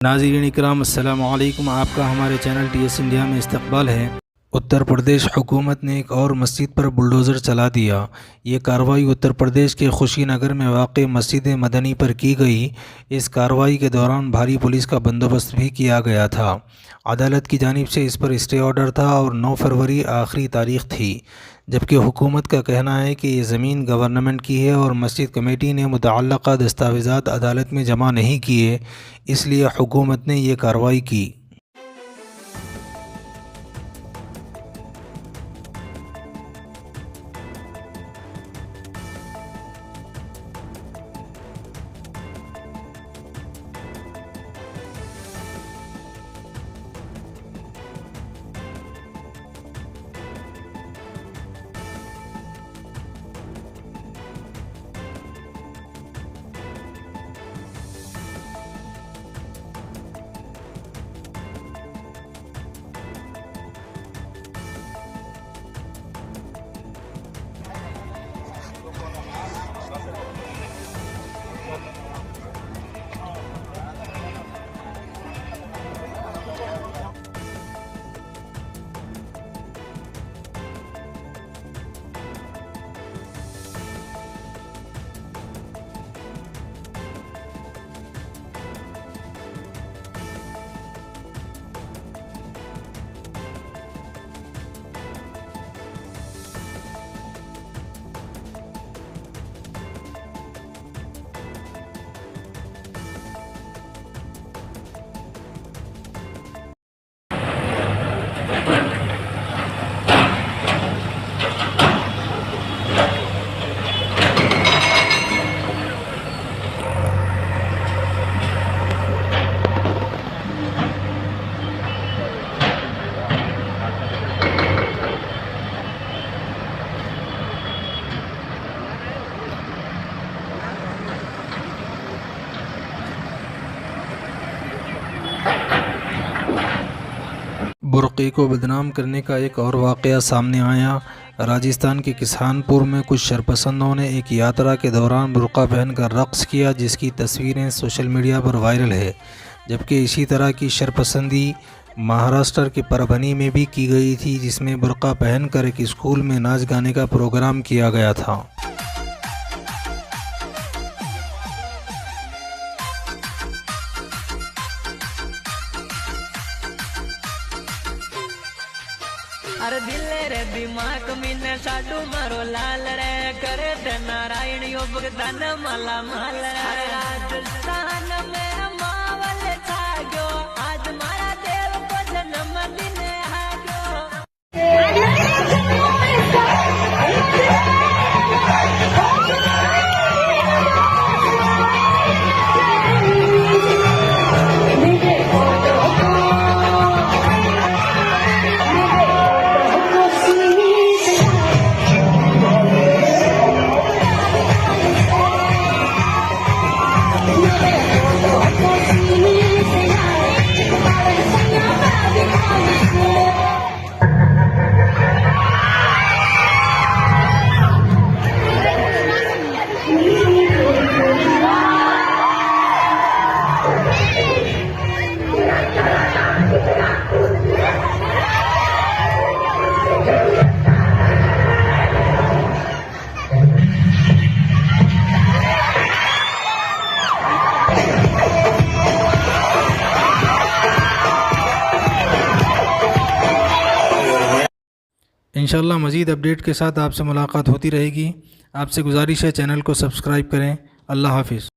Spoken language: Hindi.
नाज़रीन इकराम अस्सलामु अलैकुम। आपका हमारे चैनल TS इंडिया में इस्तकबाल है। उत्तर प्रदेश हुकूमत ने एक और मस्जिद पर बुलडोज़र चला दिया। ये कार्रवाई उत्तर प्रदेश के खुशीनगर में वाक़ मस्जिद मदनी पर की गई। इस कार्रवाई के दौरान भारी पुलिस का बंदोबस्त भी किया गया था। अदालत की जानिब से इस पर स्टे ऑर्डर था और 9 फरवरी आखिरी तारीख़ थी, जबकि हुकूमत का कहना है कि ये ज़मीन गवर्नमेंट की है और मस्जिद कमेटी ने मुतअल्लिक़ा दस्तावेज़ात अदालत में जमा नहीं किए, इसलिए हुकूमत ने ये कार्रवाई की। बुर्क़े को बदनाम करने का एक और वाक़या सामने आया। राजस्थान के किसानपुर में कुछ शरपसंदों ने एक यात्रा के दौरान बुर्क़ा पहनकर रक़्स किया, जिसकी तस्वीरें सोशल मीडिया पर वायरल है। जबकि इसी तरह की शरपसंदी महाराष्ट्र के परभनी में भी की गई थी, जिसमें बुर्क़ा पहनकर एक स्कूल में नाच गाने का प्रोग्राम किया गया था। अरे दिले रे दिमाग में साडू मारो लाल रे करे ते नारायण योग दान माला माल रे राजस्थान में मावल छागो आज मारा देव को जन्म दिन आगो। इंशाअल्लाह मज़ीद अपडेट के साथ आपसे मुलाकात होती रहेगी। आपसे गुजारिश है चैनल को सब्सक्राइब करें। अल्लाह हाफ़िज़।